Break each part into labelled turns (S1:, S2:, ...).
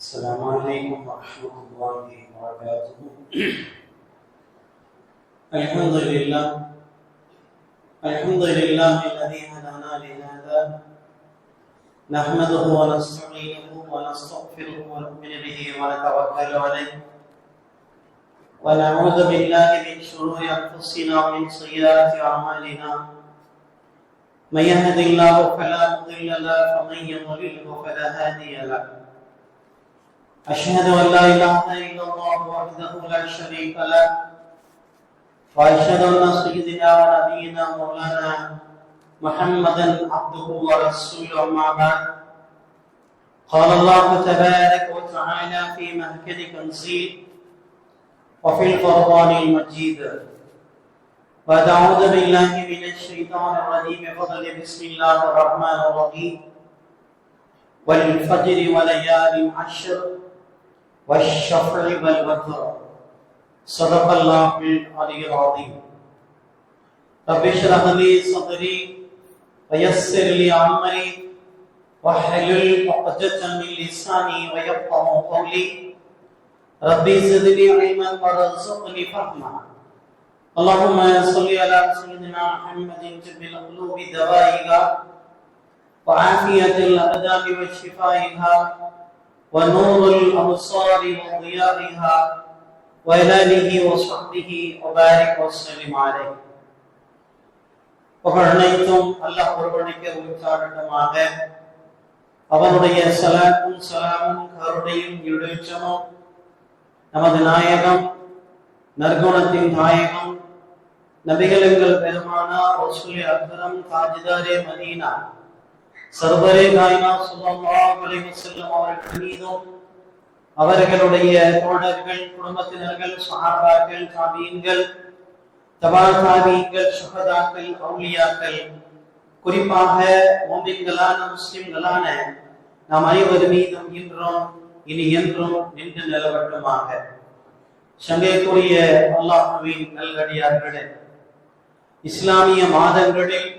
S1: السلام عليكم ورحمة الله وبركاته. الحمد لله الذي هدانا لهذا نحمده ونستعينه ونستغفره ونؤمن به ونتوكل عليه ونعوذ بالله من شرور أنفسنا ومن سيئات أعمالنا. من يهد الله فلا مضل له ومن يضلل فلا هادي له. أشهد أن لا إله إلا الله وحده لا شريك له وأشهد أن سيدنا ونبينا مولانا محمدا عبده ورسوله. أما بعد، قال الله تبارك وتعالى في محكم تنزيل وفي القرآن المجيد: بعد أعوذ بالله من الشيطان الرجيم بفضل بسم الله الرحمن الرحيم: والفجر وليال عشر والشفع والوتر صدق الله العلي العظيم. رب اشرح لي صدري ويسر لي أمري واحلل عقدة من لساني ويفقهوا قولي. ربي زدني علما وارزقني فهما. اللهم صل على سيدنا محمد طب القلوب دوائها وعافية الأبدان وشفائها ونور الأبصار وضيائها وعلى آله وصحبه وبارك وسلم عليه. புகழனைத்தும் அல்லாஹ் ஒருவனுக்கே உரித்தாகட்டுமாக. அவனுடைய ஸலாத்தும் ஸலாமும் கருணையும் ஈடேற்றமும் நமது நாயகம் நற்குணத்தின் நாயகம் நபிகள் பெருமானார் ரசூல் அக்ரம் தாஜ்தாரே மதீனா சர்வரே காயினா ஸல்லல்லாஹு அலைஹி வஸல்லம் அவர்கள் மீதும் அவர்களுடைய தோழர்கள், குடும்பத்தினர்கள், சஹாபாக்கள், தாபீன்கள், தபா தாபீன்கள், ஷுஹதாக்கள், அவுலியாக்கள், குறிப்பாக முஃமின்களான முஸ்லிம்களான நாம் அனைவர் மீதும் இன்றும் இனி என்றும் நின்று நிலவட்டுமாக. சங்கைக்குரிய அல்லாஹ்வின் நல்லடியார்களே, இஸ்லாமிய மாதங்களில்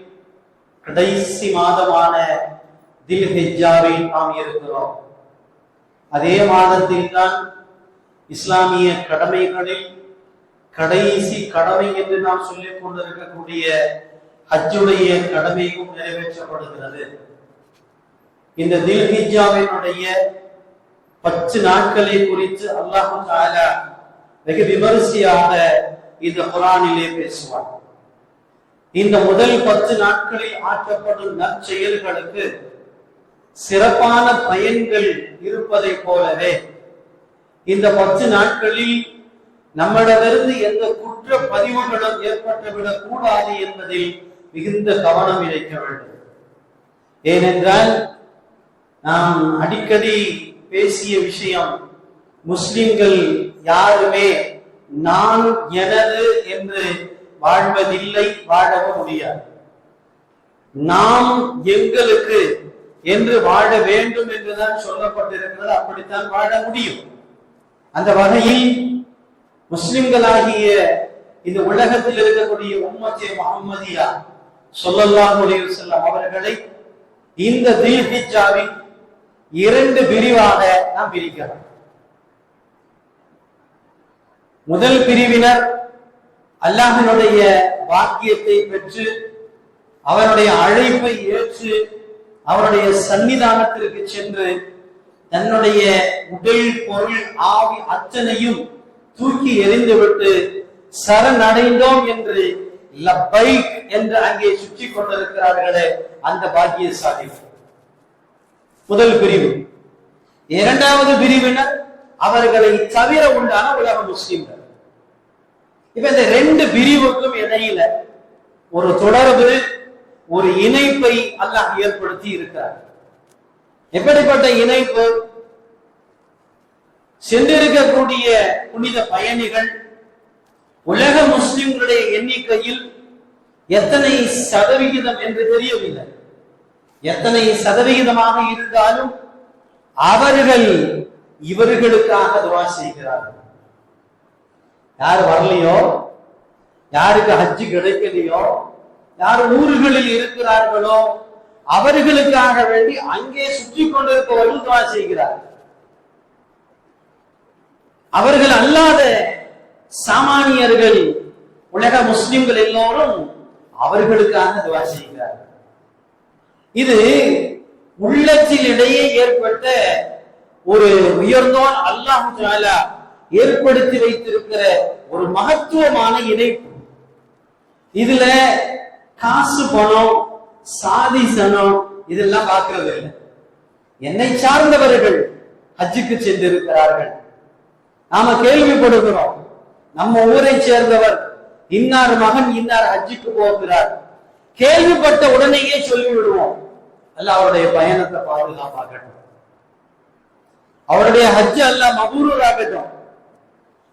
S1: கடைசி மாதமான தில்ஹிஜ்ஜாவில் நாம் இருக்கிறோம். அதே மாதத்தில் தான் இஸ்லாமிய கடமைகளில் கடைசி கடமை என்று நாம் சொல்லிக் கொண்டிருக்கக்கூடிய ஹஜ்ஜுடைய கடமையும் நிறைவேற்றப்படுகிறது. இந்த தில்ஹிஜ்ஜாவினுடைய 10 நாட்களை குறித்து அல்லாஹ் தஆலா வெகு விமரிசையாக இந்த குர்ஆனிலே பேசுவார். இந்த முதல் 10 நாட்களில் ஆற்றப்படும் நற்செயல்களுக்கு சிறப்பான பயன்கள் இருப்பதை போலவே இந்த 10 நாட்களில் நம்மிடமிருந்து எந்த குற்ற பதிவுகளும் ஏற்பட்டுவிடக் கூடாது என்பதில் மிகுந்த கவனம் இழைக்க வேண்டும். ஏனென்றால் நாம் அடிக்கடி பேசிய விஷயம், முஸ்லிம்கள் யாருமே நான் எனது என்று வாழ்வதில்லை, வாழவும் முடியாது. நாம் எங்களுக்கு என்று வாழ வேண்டும் என்றுதான் சொல்லப்பட்டிருக்கிறது. அப்படித்தான் வாழ முடியும். அந்த வகையில் முஸ்லிம்களாகிய இந்த உலகத்தில் இருக்கக்கூடிய உம்மத்தே முஹம்மதியா ஸல்லல்லாஹு அலைஹி வஸல்லம் அவர்களை இந்த தில்ஹிஜ்ஜாவில் 2 பிரிவாக நாம் பிரிக்கலாம். முதல் பிரிவினர் அல்லாஹ்வினுடைய வாக்கியத்தை பெற்று அவருடைய அழைப்பை ஏற்று அவருடைய சன்னிதானத்திற்கு சென்று தன்னுடைய உடல், பொருள், ஆவி அத்தனையும் தூக்கி எறிந்துவிட்டு சரணடைந்தோம் என்று லப்பைக் என்று அங்கே சுற்றி கொண்டிருக்கிறார்களே, அந்த பாக்கியசாலிகள் முதல் பிரிவு. இரண்டாவது பிரிவினர் அவர்களை தவிர உண்டான உலக முஸ்லிம்கள். இப்ப இந்த 2 பிரிவுக்கும் இடையில ஒரு தொடர்பு, ஒரு இணைப்பை அல்லாஹ் ஏற்படுத்தி இருக்கிறார். எப்படிப்பட்ட இணைப்பு? சென்றிருக்கக்கூடிய புனித பயணிகள் உலக முஸ்லிம்களுடைய எண்ணிக்கையில் எத்தனை சதவிகிதம் என்று தெரியவில்லை. எத்தனை சதவிகிதமாக இருந்தாலும் அவர்கள் இவர்களுக்காக துஆ செய்கிறார்கள். யார் வரலையோ, யாருக்கு ஹஜ்ஜு கிடைக்கலையோ, யார் ஊர்களில் இருக்கிறார்களோ அவர்களுக்காக வேண்டி அங்கே சுற்றி கொண்டிருப்பவர்கள் துஆ செய்கிறார்கள். அவர்கள் அல்லாத சாமானியர்கள், உலக முஸ்லிம்கள் எல்லோரும் அவர்களுக்காக துஆ செய்கிறார்கள். இது உள்ளத்தில் இடையே ஏற்பட்ட ஒரு உயர்ந்தோன் அல்லாஹ் தஆலா ஏற்படுத்தி வைத்திருக்கிற ஒரு மகத்துவமான இணைப்பு. இதுல காசு, பணம், சாதி, சனம் இதெல்லாம் பார்க்கிறது இல்லை. என்னை சார்ந்தவர்கள் ஹஜ்ஜுக்கு சென்றிருக்கிறார்கள். நாம கேள்விப்படுகிறோம், நம்ம ஊரை சேர்ந்தவர் இன்னார் மகன் இன்னார் ஹஜ்ஜுக்கு போகிறார். கேள்விப்பட்ட உடனேயே சொல்லிவிடுவோம், அல்லாஹ் அவருடைய பயணத்தை பாதுகாப்பாகட்டும், அவருடைய ஹஜ் அல்லாஹ் மபூரூர் ஆகட்டும்,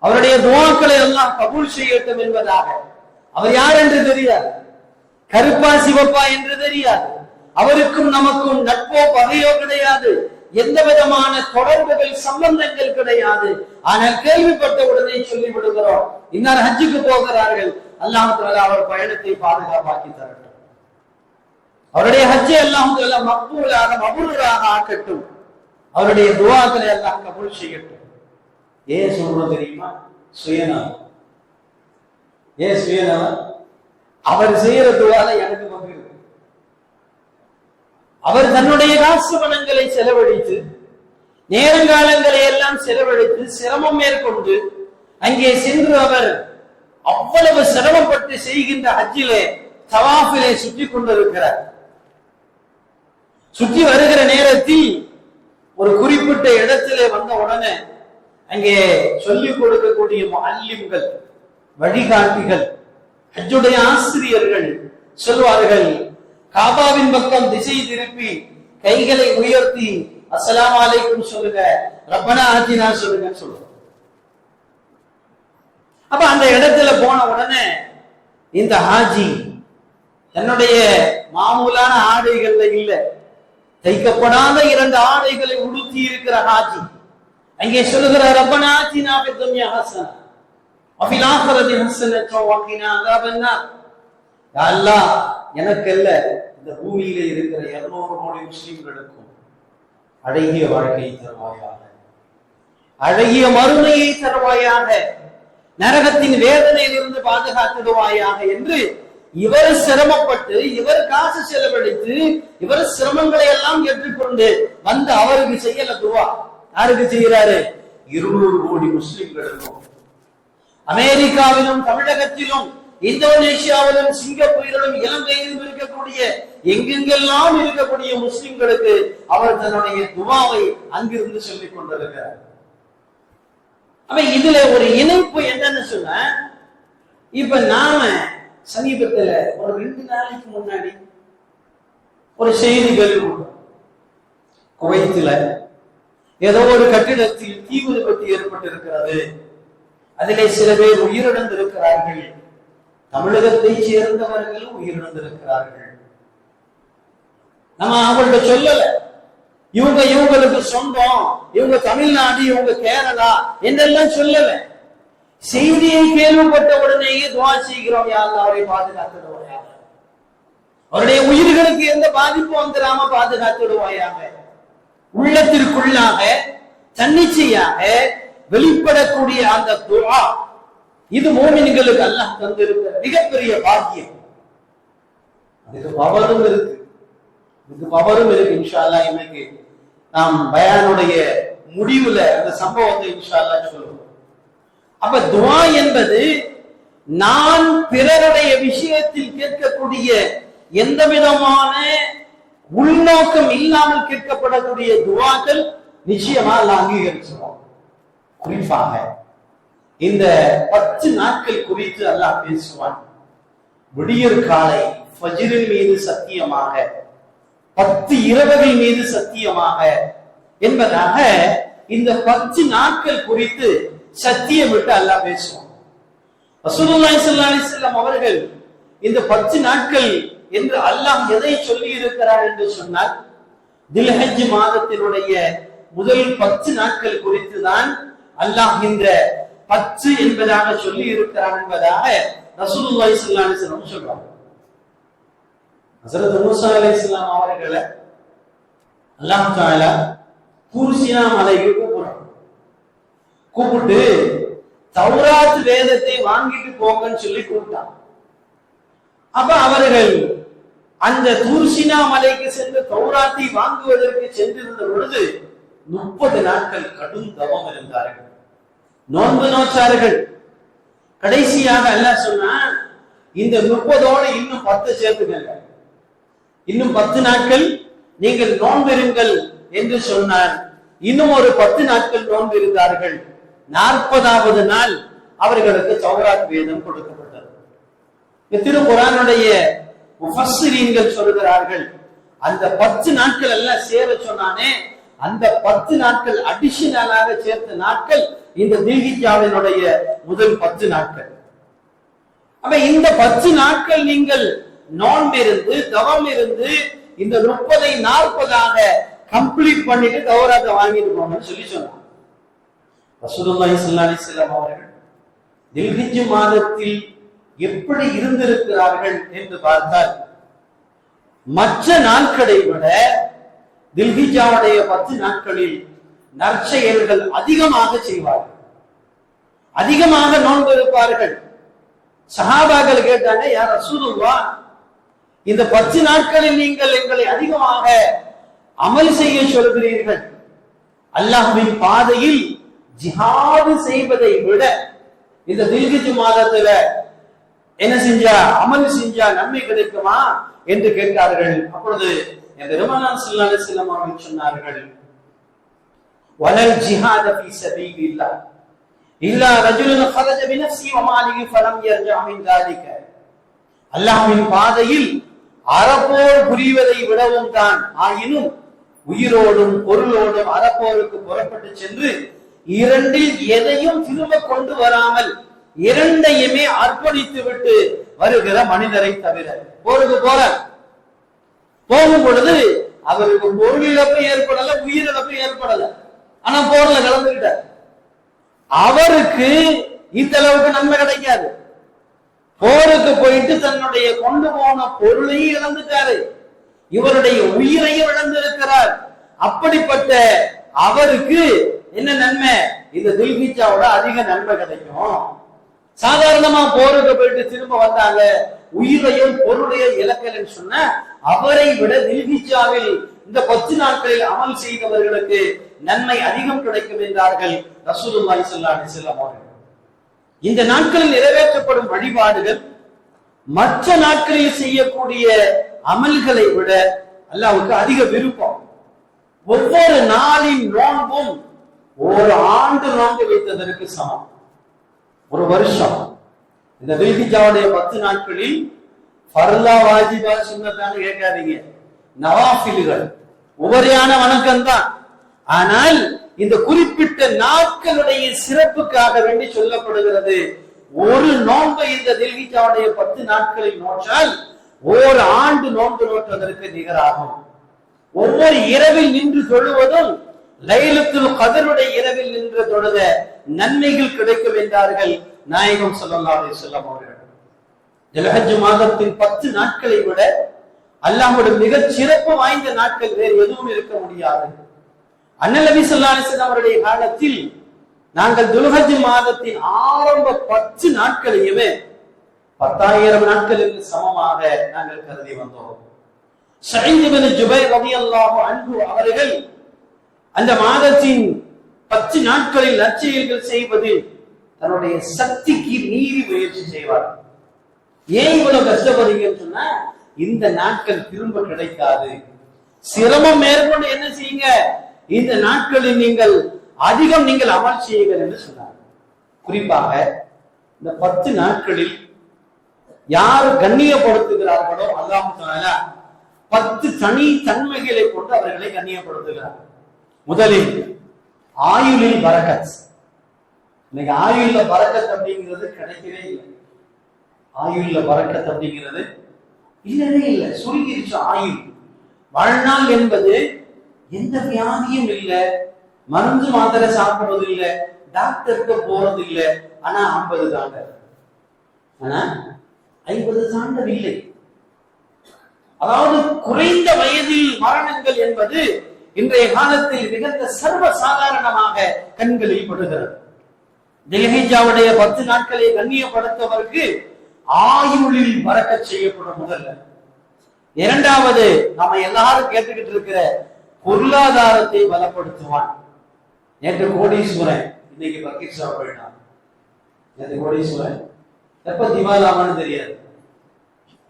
S1: அவருடைய துஆக்களை அல்லாஹ் கபூல் செய்யட்டும் என்பதாக. அவர் யார் என்று தெரியாது, கருப்பா சிவப்பா என்று தெரியாது, அவருக்கும் நமக்கும் நட்போ பகையோ கிடையாது, எந்த விதமான தொடர்புகள் சம்பந்தங்கள் கிடையாது. ஆனால் கேள்விப்பட்ட உடனே சொல்லி விடுகிறோம், இன்னார் ஹஜ்ஜுக்கு போகிறார்கள், அல்லாஹ் தஆலா அவர் பயணத்தை பாதுகாப்பாக்கி தரட்டும், அவருடைய ஹஜ்ஜை அல்லாஹ் தஆலா மக்பூலாக மபூராக ஆக்கட்டும், அவருடைய துஆக்களை அல்லாஹ் கபூல் செய்யட்டும். ஏன் சொல்றோம் தெரியுமா? சுயநலம். ஏன் சுயநலம்? அவர் செய்யற துஆல எனக்கு பங்கு இருக்கு. அவர் தன்னுடைய காசு பணங்களை செலவழித்து, நேரங்காலங்களை எல்லாம் செலவழித்து, சிரமம் மேற்கொண்டு அங்கே சென்று அவர் அவ்வளவு சிரமப்பட்டு செய்கின்ற ஹஜ்ஜிலே தவாஃபிலே சுற்றி கொண்டிருக்கிறார். சுற்றி வருகிற நேரத்தில் ஒரு குறிப்பிட்ட இடத்திலே வந்த உடனே அங்கே சொல்லிக் கொடுக்கக்கூடிய முஅல்லிம்கள், வழிகாட்டிகள், ஹஜ்ஜுடைய ஆசிரியர்கள் சொல்வார்கள், காபாவின் பக்கம் திசை திருப்பி கைகளை உயர்த்தி அஸ்ஸலாமு அலைக்கும் சொல்லுங்க, ரப்பனா ஆத்தினா சொல்லுங்க சொல்லுங்க. அப்ப அந்த இடத்துல போன உடனே இந்த ஹாஜி தன்னுடைய மாமூலான ஆடைகள்ல இல்ல, தைக்கப்படாத 2 ஆடைகளை உடுத்தி இருக்கிற ஹாஜி அங்கே சொல்லுகிற, ரப்பனா ஆத்தினா ஃபித் துன்யா ஹஸனா வ ஃபில் ஆখিরাতি ஹஸனத்தன் வ கினா அஸாபன்னார். யா அல்லாஹ், எனக்கு அல்ல, இந்த பூமியில இருக்கிற 200 கோடி முஸ்லிம்களுக்கும் அழகிய வாழ்க்கையை தருவாயாக, அழகிய மறுமையை தருவாயாக, நரகத்தின் வேதனையிலிருந்து பாதுகாத்துடுவாயாக என்று இவர் சிரமப்பட்டு, இவர் காசு செலவழித்து, இவர் சிரமங்களை எல்லாம் ஏற்றுக்கொண்டு வந்து அவருக்கு செய்யல துவா. யாருக்கு செய்கிறாரு? 200 கோடி முஸ்லிம்களுக்கும். அமெரிக்காவிலும் தமிழகத்திலும் இந்தோனேஷியாவிலும் சிங்கப்பூரிலும் இலங்கையிலும் இருக்கக்கூடிய எங்கெங்கெல்லாம் இருக்கக்கூடிய முஸ்லிம்களுக்கு அவர் தன்னுடைய துவாவை அங்கிருந்து சொல்லிக் கொண்டிருக்கிறார். அப்ப இதுல ஒரு இணைப்பு என்னன்னு சொன்ன, இப்ப நாம சமீபத்துல ஒரு 2 நாளைக்கு முன்னாடி ஒரு செய்தி கேள்விப்பட்டோம். குவைத்துல ஏதோ ஒரு கட்டிடத்தில் தீ விபத்து ஏற்பட்டிருக்கிறது, அதிலே சில பேர் உயிரிழந்திருக்கிறார்கள், தமிழகத்தை சேர்ந்தவர்கள் உயிரிழந்திருக்கிறார்கள். நம்ம அவங்கள்ட்ட சொல்லல, இவங்களுக்கு சொந்தம், இவங்க தமிழ்நாடு, இவங்க கேரளா என்றெல்லாம் சொல்லல. செய்தியை கேள்விப்பட்ட உடனேயே துஆ செய்கிறோம், யா அல்லாஹ் அவரை பாதுகாத்துடுவாயாக, அவருடைய உயிர்களுக்கு எந்த பாதிப்பும் வந்துடாம பாதுகாத்துடுவாயாக. உள்ளத்திற்குள்ளாக தன்னிச்சையாக வெளிப்படக்கூடிய அந்த துஆ, இது மூமின்களுக்கு அல்லாஹ் தந்திருக்கிற மிகப்பெரிய பாக்கியம். அதுக்கு பவரும் இருக்கு, இதுக்கு பவரும் இருக்கு. இன்ஷா அல்லாஹ் இன்னைக்கு நாம் பயானுடைய முடிவுல அந்த சம்பவத்தை இன்ஷா அல்லாஹ் சொல்லுவோம். அப்ப துஆ என்பது நான் பிறருடைய விஷயத்தில் கேட்கக்கூடிய எந்த விதமான உள்நோக்கம் இல்லாமல் கேட்கப்படக்கூடிய துஆக்கள் நிச்சயமா அல்லாஹ் அங்கீகரிச்சிருவோம். குறிப்பாக இந்த 10 நாட்கள் குறித்து அல்லாஹ் பேசுவான். விடியற் காலை ஃபஜ்ரின் மீது சத்தியமாக, 10 இரவுகள் மீது சத்தியமாக என்பதாக இந்த 10 நாட்கள் குறித்து சத்தியமிட்டு அல்லாஹ் பேசுவான். ரசூலுல்லாஹி ஸல்லல்லாஹு அலைஹி வஸல்லம் அவர்கள் இந்த 10 நாட்கள் என்று அல்லாஹ் எதை சொல்லி இருக்கிறார் என்று சொன்னால், தில்ஹஜ் மாதத்தினுடைய முதல் 10 நாட்கள் குறித்து தான் அல்லாஹ் இந்த 10 என்பதாக சொல்லி இருக்கிறார் என்பதாக ரசூலுல்லாஹி ஸல்லல்லாஹு அலைஹி வஸல்லம் சொல்றாங்க. ஹஜ்ரத் மூஸா அலைஹிஸ்ஸலாம் அவர்களை அல்லாஹ் தஆலா தூர் சீனா மலைக்கு கூப்பிடுறார். கூப்பிட்டு தௌராத் வேதத்தை வாங்கிட்டு போங்கன்னு சொல்லி கூப்பிட்டான். அப்ப அவர்கள் அந்த தூர்சினா மலைக்கு சென்று தௌராத்தை வாங்குவதற்கு சென்றிருந்த பொழுது 30 நாட்கள் கடும் தவம் இருந்தார்கள், நோன்பு நோச்சார்கள். கடைசியாக அல்லாஹ் சொன்னான், இந்த 30ஓடு இன்னும் 10 சேர்த்துக்கங்க, இன்னும் 10 நாட்கள் நீங்கள் நோன்பிருங்கள் என்று சொன்னார். இன்னும் ஒரு 10 நாட்கள் நோன்பு இருந்தார்கள். 40வது நாள் அவர்களுக்கு தௌராத் வேதம் கொடுக்கப்பட்டது. திருக்குர்ஆனுடைய முஃபஸ்ஸிரீன்கள் சொல்கிறார்கள், அந்த 10 நாட்கள் எல்லாம் சேர சொன்னானே, அந்த 10 நாட்கள் அடிஷனலாக சேர்த்த நாட்கள் இந்த தில்ஹிஜ்ஜாவினுடைய முதல் 10 நாட்கள். அப்ப இந்த 10 நாட்கள் நீங்கள் நோன்பிருந்து தவம் இருந்து இந்த 30ஐ 40ஆக கம்ப்ளீட் பண்ணிட்டு தௌராத்தை வாங்கிட்டு போங்கன்னு சொல்லி சொன்னாங்க. ரசூலுல்லாஹி ஸல்லல்லாஹு அலைஹி வஸல்லம் அவர்கள் தில்ஹிஜ் மாதத்தில் எப்படி இருந்திருக்கிறார்கள் என்று பார்த்தால், மற்ற நாட்களை விட தில்ஹிஜ்ஜாவுடைய 10 நாட்களில் நற்செயல்கள் அதிகமாக செய்வார்கள், அதிகமாக நோன்பு இருப்பார்கள். சஹாபாக்கள் கேட்டாங்க, யா ரசூலுல்லாஹ், இந்த 10 நாட்களில் நீங்கள் எங்களை அதிகமாக அமல் செய்ய சொல்கிறீர்கள், அல்லாஹ்வின் பாதையில் ஜிஹாது செய்வதை விட இந்த தில்ஹிஜ் மாதத்துல என்ன செஞ்சா அமல் செஞ்சா நன்மை கிடைக்குமா என்று கேட்டார்கள். அப்பொழுது பெருமானார் ஸல்லல்லாஹு அலைஹி வஸல்லம் அவர்கள் சொன்னார்கள், வலல் ஜிஹாத ஃபீ ஸபீலில்லாஹ் இல்லா ரஜுலுன் خرج بنفسه وماله فلم يرجع من ذلك. அல்லாஹ்வின் பாதையில் அறப்போர் புரிவதை விடவும் தான் ஆயினும் உயிரோடும் பொருளோடும் அறப்போருக்கு புறப்பட்டு சென்று இரண்டில் எதையும் திரும்ப கொண்டு வராமல் இரண்டையுமே அர்ப்பணித்து விட்டு வருகிற மனிதரை தவிர. போருக்கு போகும் பொழுது அவருக்கு பொருள் இழப்பு ஏற்படல, உயிரிழப்பு ஏற்படல, ஆனா போர்ல கலந்துகிட்டார். அவருக்கு இந்த அளவுக்கு நன்மை கிடைக்காது. போருக்கு போயிட்டு தன்னுடைய கொண்டு போன பொருளையும் இழந்துட்டாரு, இவருடைய உயிரையும் இழந்திருக்கிறார். அப்படிப்பட்ட அவருக்கு என்ன நன்மை? இந்த தில்ஹிஜ்ஜாவோட அதிக நன்மை கிடைக்கும். சாதாரணமா போருக்கு போயிட்டு திரும்ப வந்தாங்க, உயிரையும் பொருளையும் இழக்கலன்னு சொன்ன அவரை விட தில்ஹிஜ்ஜாவில் இந்த 10 நாட்களில் அமல் செய்தவர்களுக்கு நன்மை அதிகம் கிடைக்கும் என்றார்கள் ரசூலுல்லாஹி ஸல்லல்லாஹு அலைஹி வஸல்லம் அவர்கள். இந்த நாட்களில் நிறைவேற்றப்படும் வழிபாடுகள் மற்ற நாட்களில் செய்யக்கூடிய அமல்களை விட அல்லாஹ்வுக்கு அதிக விருப்பம். ஒவ்வொரு நாளின் நோன்பும் ஒரு ஆண்டு நோன்பு வைத்ததற்கு சமம். ஒரு வருஷம். இந்த தில்ஹிஜ்ஜாவுடைய 10 நாட்களில் ஃபர்லா வாஜிபா சுன்னத்தான்னு கேட்காதீங்க, நவாஃபில்கள் உபரியான வணக்கம் தான். ஆனால் இந்த குறிப்பிட்ட நாட்களுடைய சிறப்புக்காக வேண்டி சொல்லப்படுகிறது, ஒரு நோன்பை இந்த தில்ஹிஜ்ஜாவுடைய 10 நாட்களில் நோற்றால் ஒரு ஆண்டு நோன்பு நோற்றுவதற்கு நிகராகும். ஒவ்வொரு இரவில் நின்று தொழுவதும் லைலத்துல் கத்ருடைய இரவில் நின்று தொழுத நன்மைகள் கிடைக்கும் என்றார்கள் நாயகம் ஸல்லல்லாஹு அலைஹி வஸல்லம் அவர்கள். தில்ஹிஜ் மாதத்தின் 10 நாட்களை விட அல்லாஹ்வுடைய மிகச் சிறப்பு வாய்ந்த நாட்கள் வேறு எதுவும் இருக்க முடியாது. அண்ணல் நபி ஸல்லல்லாஹு அலைஹி வஸல்லம் அவருடைய காலத்தில் நாங்கள் தில்ஹிஜ் மாதத்தின் ஆரம்ப 10 நாட்களையுமே 10,000 நாட்களுக்கு சமமாக நாங்கள் கருதி வந்தோம். ஸஈத் இப்னு ஜுபைர் ரலியல்லாஹு அன்ஹு அவர்கள் அந்த மாதத்தின் 10 நாட்களில் நற்செயல்கள் செய்வதில் தன்னுடைய சக்திக்கு மீறி முயற்சி செய்வார். ஏன் இவ்வளவு கஷ்டப்படுறீங்கன்னு சொன்னா, இந்த நாட்கள் திரும்ப கிடைக்காது, சிரமம் மேற்கொண்டு என்ன செய்யுங்க, இந்த நாட்களில் நீங்கள் அதிகம் அமல் செய்யுங்கள் என்று சொன்னார். குறிப்பாக இந்த 10 நாட்களில் யார் கண்ணியப்படுத்துகிறார்களோ அல்லாஹ் தஆலா 10 தனி தன்மைகளை கொண்டு அவர்களை கண்ணியப்படுத்துகிறார். முதலில் ஆயுளில் பரக்கத். இன்னைக்கு ஆயுள்ல பரக்கத் அப்படிங்கிறது கிடைக்கவே இல்லை. ஆயுள்ல பரக்கத் அப்படிங்கிறது இல்லவே இல்லை, சுருங்கிருச்சு ஆயுள். வாழ்நாள் என்பது எந்த வியாதியும் இல்லை, மருந்து மாத்திரை சாப்பிடுறது இல்லை, டாக்டருக்கு போறது இல்லை, ஆனா 50 தாண்ட, ஆனா 50 தாண்டவில்லை. அதாவது குறைந்த வயதில் மரணங்கள் என்பது இன்றைய காலத்தில் மிகுந்த சர்வ சாதாரணமாக கண்களில் படுகிறது. தில்ஹிஜ்ஜாவுடைய 10 நாட்களை கண்ணியப்படுத்தவருக்கு ஆயுளில் பறக்கச் செய்யப்படும். முதல்ல. இரண்டாவது, நம்ம எல்லாரும் கேட்டுக்கிட்டு இருக்கிற பொருளாதாரத்தை பலப்படுத்துவான். நேற்று கோடீஸ்வரன், இன்னைக்கு பக்கீர் ஷாப் போயிட்டான். நேற்று கோடீஸ்வரன் எப்ப திவாலாமான்னு தெரியாது.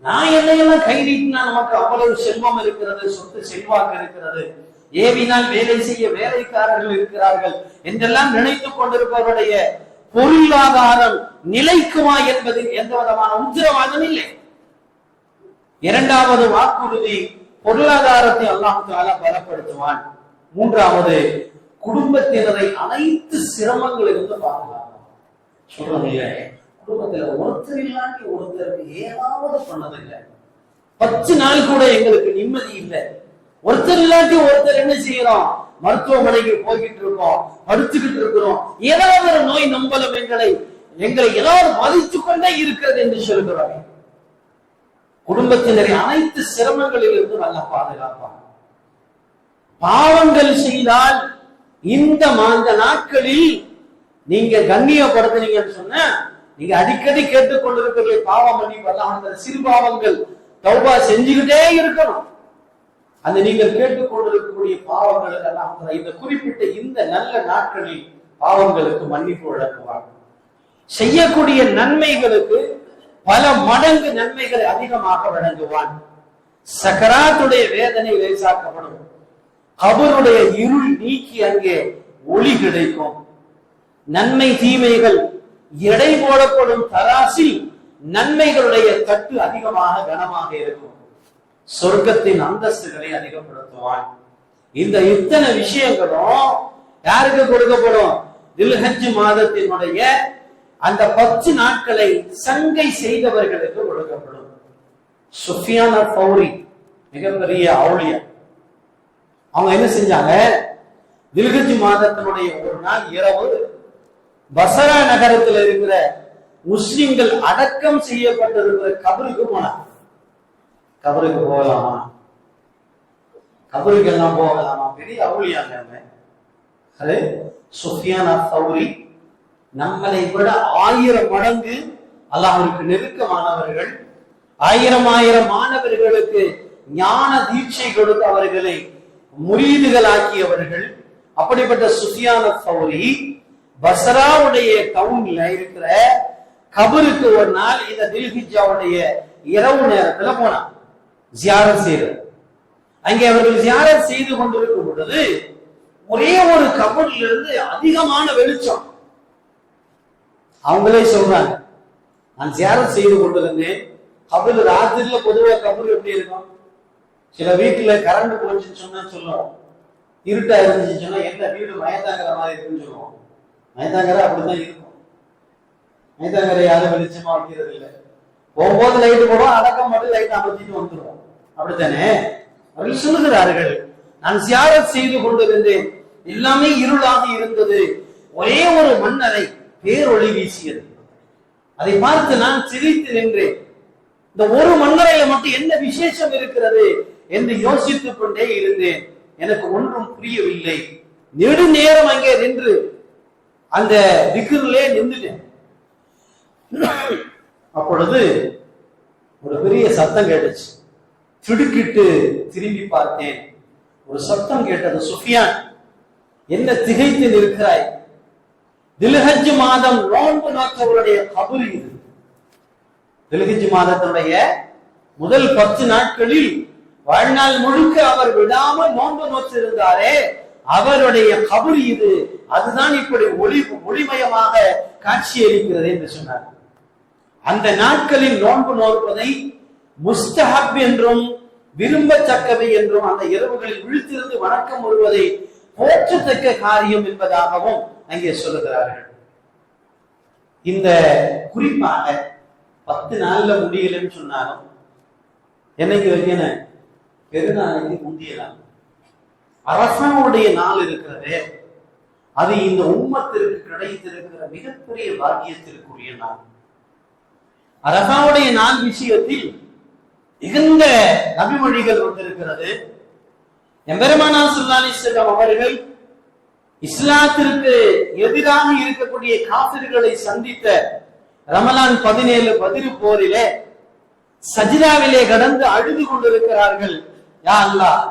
S1: நான் என்னையெல்லாம் கை நீட்டினா நமக்கு அவ்வளவு செல்வம் இருக்கிறது, சொத்து செல்வாக்கு இருக்கிறது, ஏவினால் வேலை செய்ய வேலைக்காரர்கள் இருக்கிறார்கள் என்றெல்லாம் நினைத்துக் கொண்டிருப்பவருடைய பொருளாதாரம் நிலைக்குமா என்பதில் எந்த விதமான உத்தரவாதம் இல்லை. இரண்டாவது வாக்குறுதி, பொருளாதாரத்தை அல்லாஹ் தஆலா பலப்படுத்துவான். மூன்றாவது, குடும்பத்தினரை அனைத்து சிரமங்களிலிருந்து பாதுகாப்பான். சொல்றீங்க, குடும்பத்துல ஒருத்தர் இல்லாட்டி ஒருத்தருக்கு ஏதாவது பண்ணதில்லை. 10 நாள் கூட எங்களுக்கு நிம்மதி இல்லை. ஒருத்தர் இல்லாட்டி ஒருத்தர் என்ன செய்யறோம்? மருத்துவமனைக்கு போய்கிட்டு இருக்கோம், படுத்துக்கிட்டு இருக்கிறோம். ஏதாவது ஒரு நோய் நம்பலம் எங்களை ஏதாவது மதித்துக் கொண்டே இருக்கிறது என்று சொல்கிறாங்க. குடும்பத்தினரை அனைத்து சிரமங்களில் இருந்து நல்ல பாதுகாப்பான். பாவங்கள் செய்தால் இந்த நாட்களில் நீங்க கண்ணியப்படுத்தினீங்கன்னு சொன்ன, நீங்க அடிக்கடி கேட்டுக்கொண்டிருக்கிற பாவம் பண்ணி சிறு பாவங்கள் தௌபா செஞ்சுக்கிட்டே இருக்கணும். அந்த நீங்கள் கேட்டுக்கொண்டிருக்கக்கூடிய பாவங்களுக்கு எல்லாம் இந்த குறிப்பிட்ட இந்த நல்ல நாட்களில் பாவங்களுக்கு மன்னிப்பு வழங்குவார். செய்யக்கூடிய நன்மைகளுக்கு பல மடங்கு நன்மைகளை அதிகமாக வழங்குவான். சக்கராத்துடைய வேதனை லேசாக்கப்படும். கபருடைய இருள் நீக்கி அங்கே ஒளி கிடைக்கும். நன்மை தீமைகள் எடை போடப்படும் தராசில் நன்மைகளுடைய தட்டு அதிகமாக கனமாக இருக்கும். சொர்க்கத்தின் அந்தஸ்துகளை அதிகப்படுத்துவான். இந்த இத்தனை விஷயங்களும் யாருக்கு கொடுக்கப்படும்? தில்ஹஜ் மாதத்தினுடைய அந்த 10 நாட்களை சங்கை செய்தவர்களுக்கு கொடுக்கப்படும். சுஃபியான் அல்-தௌரி மிகப்பெரிய அவுலியா. அவங்க என்ன செஞ்சாங்க? தில்ஹஜ் மாதத்தினுடைய ஒரு நாள் இரவு பசரா நகரத்தில் இருக்கிற முஸ்லிம்கள் அடக்கம் செய்யப்பட்டிருக்கிற கபருக்கு போனாங்க. கபருக்கு போகலாமா? கபருக்கு எல்லாம் போகலாமா? பெரிய அவுலியாங்க. அது சுஃபியான் அல்-தௌரி நம்மளை விட 1000 மடங்கு அல்லாஹ்விற்கு நெருக்கமானவர்கள். 1000 மாணவர்களுக்கு ஞான தீட்சை கொடுத்து அவர்களை முரீதுகளாக்கியவர்கள். அப்படிப்பட்ட சுஃபியான் அல்-தௌரி பஸ்ராவுடைய டவுன்ல இருக்கிற கபருக்கு ஒரு நாள் இந்த தில்ஹிஜ்ஜாவுடைய இரவு நேரத்துல போனான் ஜியாரத் செய்து. அங்கே அவர்கள் ஜியாரத் செய்து கொண்டிருக்கும் பொழுது ஒரே ஒரு கபர்ல இருந்து அதிகமான வெளிச்சம். அவங்களே சொல்றாங்க, நான் ஜியாரத் செய்து கொண்டிருந்தேன். கபர் ராத்திரில பொதுவாக கபர் எப்படி இருக்கும்? சில வீட்டுல கரண்ட் போச்சுன்னு சொன்னா சொல்லுவோம், இருட்டா இருந்துச்சு சொன்னா என்ன வீடு மயத்தாங்கிற மாதிரி இருக்குன்னு சொல்லுவோம். மயத்தாங்கிற அப்படித்தான் இருக்கும். மயத்தாங்கிற யாரும் வெளிச்சமா வைக்கிறது இல்லை. போகும்போது லைட்டு போடுவோம், அடக்கம் மட்டும் லைட் அமர்த்திட்டு வந்துடுவோம். அப்படித்தானே அவர்கள் சொல்லுகிறார்கள், நான் ஜியாரத் செய்து கொண்டிருந்தேன், எல்லாமே இருளாக இருந்தது, ஒரே ஒரு மன்னரை பேரொளி வீசியது. அதை பார்த்து நான் சிரித்து நின்றேன். இந்த ஒரு மன்னரையில மட்டும் என்ன விசேஷம் இருக்கிறது என்று யோசித்துக் கொண்டே இருந்தேன். எனக்கு ஒன்றும் புரியவில்லை. நெடுநேரம் அங்கே நின்று அந்த திக்ரிலே நின்றுட்டேன். அப்பொழுது ஒரு பெரிய சத்தம் கேட்டுச்சு. திடுக்கிட்டு திரும்பி பார்த்தேன். ஒரு சத்தம் கேட்டது, சுஃபியான் என்ன திகைத்து நிற்கிறாய்? தில்ஹஜ் மாதம் நோன்பு நோற்றவருடைய கபர் இது. தில்ஹஜ் மாதத்தினுடைய முதல் 10 நாட்களில் வாழ்நாள் முழுக்க அவர் விடாமல் நோன்பு நோற்றிருந்தாரே, அவருடைய கபர் இது. அதுதான் இப்படி ஒளிமயமாக காட்சியளிக்கிறது என்று சொன்னார். அந்த நாட்களில் நோன்பு நோற்பதை முஸ்தஹப் என்றும் விரும்பத்தக்கவை என்றும், அந்த இரவுகளில் விழித்திருந்து வணக்கம் வருவதை போற்றத்தக்க காரியம் என்பதாகவும் அங்கே சொல்லுகிறார்கள். இந்த குறிப்பாக 10 நாள்ல முடியலன்னு சொன்னாலும் என்னைக்கு வைக்கணும்? பெருநாளைக்கு முந்தியலாம். அரசாவுடைய நாள் இருக்கிறதே, அது இந்த உம்மத்திற்கு கிடைத்திருக்கிற மிகப்பெரிய பாக்கியத்திற்குரிய நாள். அரசாவுடைய நாள் விஷயத்தில் மிகுந்த நபிமொழிகள் வந்திருக்கிறது. எம்பெருமானார் ஸல்லல்லாஹு அலைஹி வஸல்லம் அவர்கள் இஸ்லாத்திற்கு எதிராக இருக்கக்கூடிய காபிர்களை சந்தித்த ரமலான் 17 பதிரு போரிலே சஜிதாவிலே கடந்து அழுது கொண்டிருக்கிறார்கள். யா அல்லாஹ்,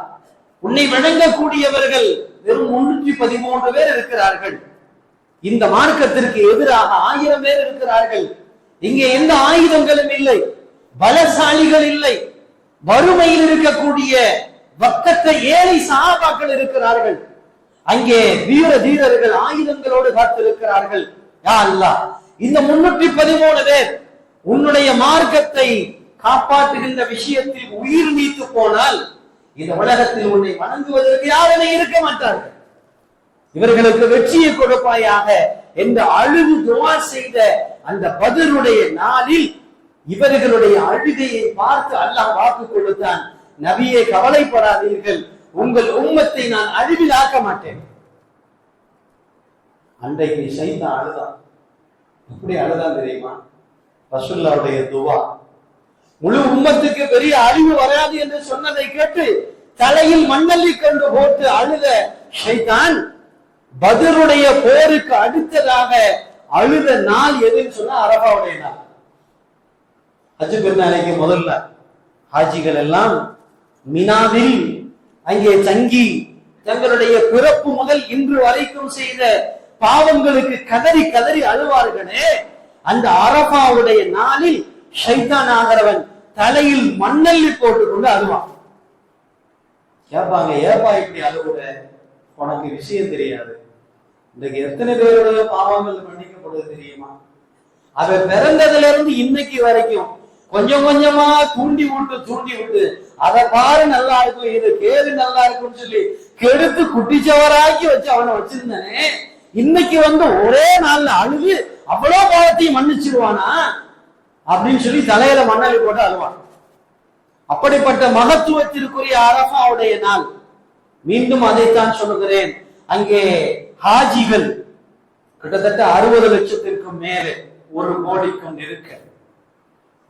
S1: உன்னை வணங்கக்கூடியவர்கள் வெறும் 313 பேர் இருக்கிறார்கள். இந்த மார்க்கத்திற்கு எதிராக 1000 பேர் இருக்கிறார்கள். இங்கே எந்த ஆயுதங்களும் இல்லை, பலசாலிகள் இல்லை, வறுமையில் இருக்கக்கூடிய வக்கத்த ஏழை சஹாபாக்கள் இருக்கிறார்கள். அங்கே வீர தீரர்கள் ஆயுதங்களோடு காத்திருக்கிறார்கள். யா அல்லாஹ், இந்த 313 பேர் உன்னுடைய மார்க்கத்தை காப்பாற்றுகின்ற விஷயத்தில் உயிர் நீத்து போனால் இந்த உலகத்தில் உன்னை வணங்குவதற்கு யாருமே இருக்க மாட்டார்கள். இவர்களுக்கு வெற்றியை கொடுப்பாயாக என்று அழுது துஆ செய்த அந்த பத்ருடைய நாளில் இவர்களுடைய அழுகையை பார்த்து அல்லாஹ் வாக்கு கொடுத்தான், நபியே கவலைப்படாதீர்கள், உங்கள் உம்மத்தை நான் அழிவில் ஆக்க மாட்டேன். அன்றைக்கு ஷைத்தான் அழுதான். எப்படி அழுதான் தெரியுமா? ரசூலுல்லாஹ்வுடைய துஆ முழு உம்மத்துக்கு பெரிய அழிவு வராது என்று சொன்னதை கேட்டு தலையில் மண்ணள்ளி கண்டு போட்டு அழுத ஷைத்தான் பத்ருடைய போருக்கு அடுத்ததாக அழுத நாள் எதுன்னு சொன்னா அரபாவுடைய நாள். ஹஜ் பெருநாளைக்கு முதல்ல ஹாஜிகள் எல்லாம் மினாவில் அங்கே தங்கி தங்களுடைய பிறப்பு முதல் இன்று வரைக்கும் செய்த பாவங்களுக்கு கதறி கதறி அழுவார்களே, அந்த அரபாவுடைய நாளில் ஷைத்தான் ஆகிறவன் தலையில் மண்ணள்ளி போட்டு கொண்டு அழுவான். கேட்பாங்க, ஏப்பா இப்படி அழுவுற, உனக்கு விஷயம் தெரியாது. இன்றைக்கு எத்தனை பேருடைய பாவங்கள் மன்னிக்கப்படுவது தெரியுமா? அவ பிறந்ததுல இருந்து இன்னைக்கு வரைக்கும் கொஞ்சம் கொஞ்சமா தூண்டி விட்டு அதை பாரு நல்லா இருக்கும், இது கேது நல்லா இருக்கும்னு சொல்லி கெடுத்து குட்டிச்சவராக்கி வச்சு அவனை வச்சிருந்தானே, இன்னைக்கு ஒரே நாள்ல அழுது அவ்வளவு பாவத்தையும் மன்னிச்சிருவானா அப்படின்னு சொல்லி தலையில மண்ணாளி போட்டு அழுவான். அப்படிப்பட்ட மகத்துவத்திற்குரிய அரபாவுடைய நாள். மீண்டும் அதைத்தான் சொல்லுகிறேன், அங்கே ஹாஜிகள் கிட்டத்தட்ட 60 லட்சத்திற்கும் மேலே 1 கோடிக்கும் இருக்க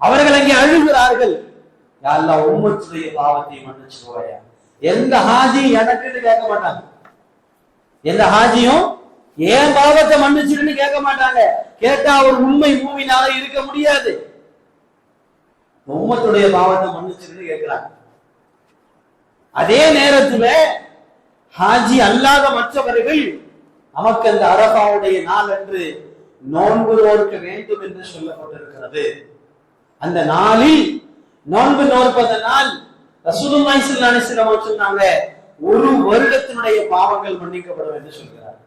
S1: அவர்கள் அங்கே அழுகிறார்கள். யா அல்லாஹ், உம்மத்துடைய பாவத்தை மன்னிச்சுவாயா. எந்த ஹாஜியும் எனக்குன்னு கேட்க மாட்டாங்க, எந்த ஹாஜியும் ஏன் பாவத்தை மன்னிச்சுன்னு கேட்க மாட்டாங்க. கேட்டா அவர் உண்மை மூமினால இருக்க முடியாது. உம்மத்துடைய பாவத்தை மன்னிச்சுன்னு கேட்கிறாங்க. அதே நேரத்துல ஹாஜி அல்லாத மற்றவர்கள் நமக்கு அந்த அரபாவுடைய நாள் அன்று நோன்பு நோக்க வேண்டும் என்று சொல்லப்பட்டிருக்கிறது. அந்த நாளில் நோன்பு நோற்பதனால் ரசூலுல்லாஹி ஸல்லல்லாஹு அலைஹி வஸல்லம் சொன்னாங்க, 1 வருடத்தினுடைய பாவங்கள் மன்னிக்கப்படும் என்று சொல்கிறார்.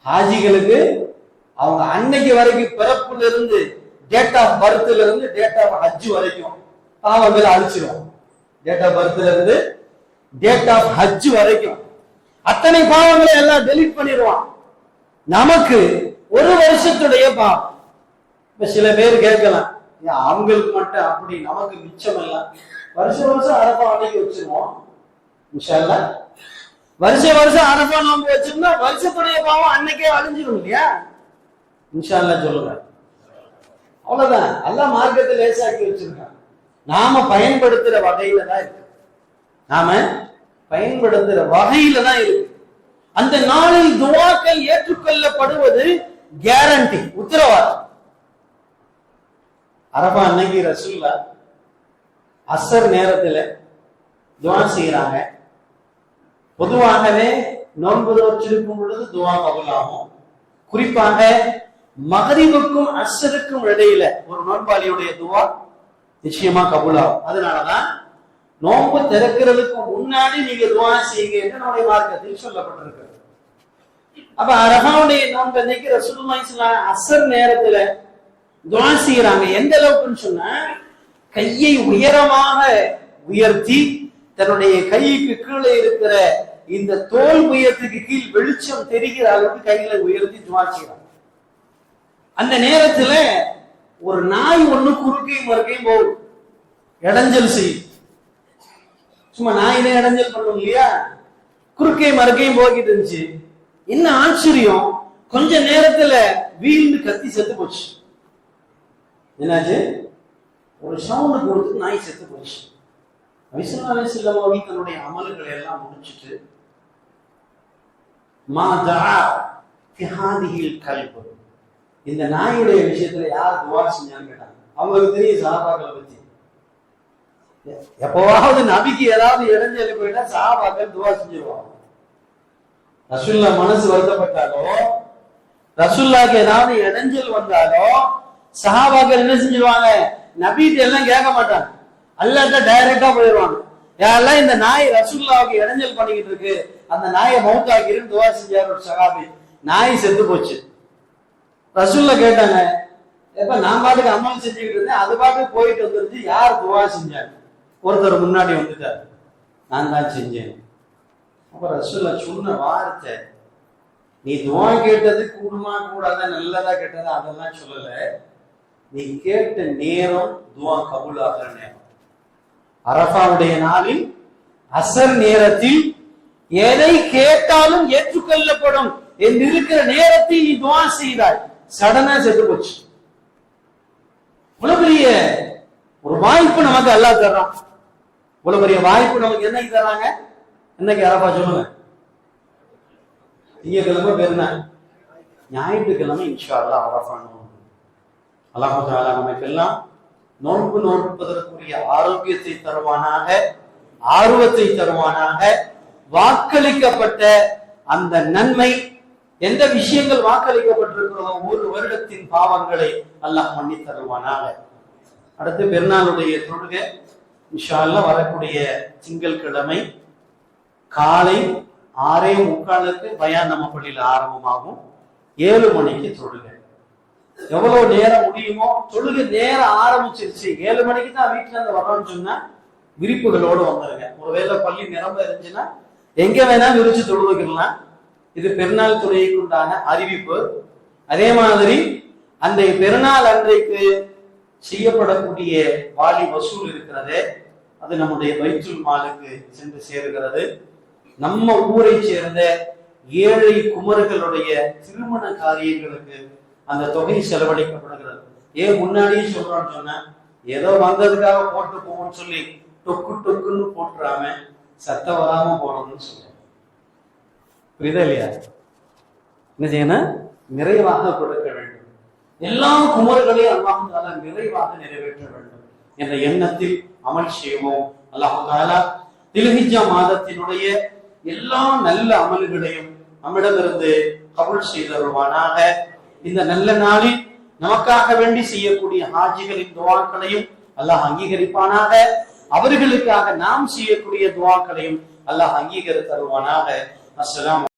S1: ஹாஜிகளுக்கு அவங்க அன்னைக்கு வரைக்கும் பிறப்புல இருந்து டேட் ஆஃப் பர்த்ல இருந்து டேட் ஆஃப் ஹஜ் வரைக்கும் பாவங்கள் அழிச்சிடும். டேட் ஆஃப் பர்த்ல இருந்து டேட் ஆஃப் ஹஜ் வரைக்கும் அத்தனை பாவங்களை எல்லாம் டெலீட் பண்ணிடுவான். நமக்கு 1 வருஷத்துடைய பாவம். இப்ப சில பேர் கேட்கலாம், அவங்களுக்கு மட்டும் அப்படி, நமக்கு மிச்சம் எல்லாம் வருஷம் அரபா அன்னைக்கு வச்சிருவோம். இன்ஷா அல்லாஹ் வருஷம் அரபா நோன்பு வச்சிருந்தா வருஷத்துடைய பாவம் அன்னைக்கே அழிஞ்சிடும் இல்லையா? இன்ஷா அல்லாஹ் சொல்லுங்க. அவ்வளவுதான். அல்லாஹ் மார்க்கத்தை லேசாக்கி வச்சிருக்கான். நாம பயன்படுத்துற வகையில தான் இருக்கு, நாம பயன்படுத்துற வகையில தான் இருக்கு. அந்த நாளில் துஆக்கள் ஏற்றுக்கொள்ளப்படுவது கேரண்டி, உத்தரவாதம். அரபா அன்னைக்கு ரசூலுல்லாஹ் அஸ்ர் நேரத்துல துஆ செய்யறாங்க. பொதுவாகவே நோன்பு நோற்றிருக்கும் பொழுது துஆ கபூலாகும். குறிப்பாக மக்ரிபுக்கும் அஸ்ருக்கும் இடையில ஒரு நோன்பாளியுடைய துஆ நிச்சயமா கபூலாகும். அதனாலதான் நோன்பு திறக்கிறதுக்கு முன்னாடி நீங்க துஆ செய்யுங்க என்று நம்முடைய மார்க்கத்தில் சொல்லப்பட்டிருக்கிறது. அப்ப அரபாவுடைய நோன்பு அன்னைக்கு ரசூலுல்லாஹி ஸல்லல்லாஹு அலைஹி வஸல்லம் அஸ்ர் நேரத்துல துஆ செய்யறாங்க. எந்த அளவுக்குன்னு சொன்னா, கையை உயரமாக உயர்த்தி தன்னுடைய கைக்கு கீழே இருக்கிற இந்த தோல் உயரத்துக்கு கீழ் வெளிச்சம் தெரிகிற அளவுக்கு கைகளை உயர்த்தி துஆ செய்யறாங்க. அந்த நேரத்துல ஒரு நாய் ஒண்ணு குறுக்கையும் மறுக்கையும் போகும், இடைஞ்சல் செய்யும். சும்மா நாயினே இடைஞ்சல் பண்ணும் இல்லையா? குறுக்கையும் மறுக்கையும் போய்கிட்டு இருந்துச்சு. என்ன ஆச்சரியம், கொஞ்ச நேரத்துல வீழ்ந்து கத்தி செத்து போச்சு. என்னாச்சு? ஒரு சவுண்ட் கொடுத்து நாய் செத்து போச்சு. நபி ஸல்லல்லாஹு அலைஹி வஸல்லம் தன்னுடைய அமல்களை எல்லாம் முடிச்சிட்டு மாதா ஃபிஹாதிஹில் கல்பு. இந்த நாயுடைய விஷயத்துல யார் துவா செஞ்சான்னு கேட்டாங்க. அவங்களுக்கு தெரியும் சஹாபாக்களை பத்தி. எப்பவாவது நபிக்கு ஏதாவது இடைஞ்சல் போயிட்டா சஹாபாக்கள் துவா செஞ்சிருவாங்க. ரசூல்லா மனசு வருத்தப்பட்டாலோ, ரசூல்லாக்கு ஏதாவது இடைஞ்சல் வந்தாலோ சஹாபாக்கள் என்ன செஞ்சிருவாங்க? நபிட்டு எல்லாம் கேட்க மாட்டாங்க, அல்லாஹ்ட்ட டைரக்டா போயிடுவாங்க. யாரெல்லாம் இந்த நாய் ரசூல்லாவுக்கு இடைஞ்சல் பண்ணிக்கிட்டு இருக்கு, அந்த நாயை மௌத்தாக்கிருன்னு துவா செஞ்சார் ஒரு சஹாபி. நாய் செத்து போச்சு. ரசூல்லா கேட்டாங்க, எப்ப நான் பாட்டுக்கு அமல் செஞ்சுக்கிட்டு இருந்தேன், அது பாட்டுக்கு போயிட்டு வந்துருச்சு, யார் துவா செஞ்சாங்க? ஒருத்தர் முன்னாடி வந்துட்டார், நான் தான் செஞ்சேன். அப்ப ரசூல்லா சொன்ன வார்த்தை, நீ துவா கேட்டது கூடுமா கூடாத, நல்லதா கேட்டதா அதெல்லாம் சொல்லல, நீ கேட்ட நேரம் துவா கபூல் ஆகிற நேரம். அரஃபாவுடைய நாளில் அசர் நேரத்தில் எதை கேட்டாலும் ஏற்றுக்கொள்ளப்படும் என்று இருக்கிற நேரத்தில் நீ துவா செய்தாய், சடனா செத்து போச்சு. இவ்வளவு பெரிய ஒரு வாய்ப்பு நமக்கு அல்லாஹ் தர்றான். இவ்வளவு பெரிய வாய்ப்பு நமக்கு என்னைக்கு தர்றாங்க? இன்னைக்கு அரஃபா சொல்லுங்க. திங்கட்கிழமை பெருநாள், ஞாயிற்றுக்கிழமை இன்ஷா அல்லாஹ் அரஃபா நோன்பு. அல்லாஹ் தஆலா நமக்கெல்லாம் நோன்பு நோன்பதற்குரிய ஆரோக்கியத்தை தருவானாக, ஆர்வத்தை தருவானாக. வாக்களிக்கப்பட்ட அந்த நன்மை, எந்த விஷயங்கள் வாக்களிக்கப்பட்டிருக்கிறதோ ஒரு வருடத்தின் பாவங்களை அல்லாஹ் மன்னி தருவானாக. அடுத்து பெருநாளுடைய தொழுகை இன்ஷா அல்லாஹ் வரக்கூடிய திங்கட்கிழமை காலை 6:45 பயான் நம்ம பள்ளியில் ஆரம்பமாகும். 7 மணிக்கு தொழுகை. எவ்வளவு நேரம் முடியுமோ தொழுகை நேரம் ஆரம்பிச்சிருச்சு. 7 மணிக்கு தான் வீட்டுல இருந்து வரோம்னு சொன்னா விரிப்புகளோடு வந்துருங்க. ஒருவேளை பள்ளி நிரம்ப இருந்துச்சுன்னா எங்க வேணா விரிச்சு தொழுவைக்கலாம். இது பெருநாள் தொழுகைக்கு உண்டான அறிவிப்பு. அதே மாதிரி அந்த பெருநாள் அன்றைக்கு செய்யப்படக்கூடிய வாலி வசூல் இருக்கிறது, அது நம்முடைய பைத்துல் மாலுக்கு சென்று சேருகிறது. நம்ம ஊரை சேர்ந்த ஏழை குமர்களுடைய திருமண காரியங்களுக்கு அந்த தொகை செலவழிக்கப்படுகிறது. ஏன் முன்னாடியே சொல்றோம்னு சொன்னா, ஏதோ வந்ததுக்காக போட்டு போவோம்னு சொல்லி டொக்கு டொக்குன்னு போட்டுறாம சத்தம் வராம போறோம்னு சொல்ல. புரியுதா இல்லையா? என்ன செய்யணும்? நிறைவாக கொடுக்க வேண்டும். எல்லா குமர்களையும் அல்லாஹ் தஆலா நிறைவாக நிறைவேற்ற வேண்டும் என்ற எண்ணத்தில் அமல் செய்வோம். அல்லாஹ் தஆலா தில்ஹிஜ்ஜா மாதத்தினுடைய எல்லா நல்ல அமல்களையும் நம்மிடமிருந்து கபூல் செய்தருவானாக. இந்த நல்ல நாளில் நமக்காக வேண்டி செய்யக்கூடிய ஹாஜிகளின் துஆக்களையும் அல்லாஹ் அங்கீகரிப்பானாக. அவர்களுக்காக நாம் செய்யக்கூடிய துஆக்களையும் அல்லாஹ் அங்கீகரித்தருவானாக. அஸ்ஸலாமு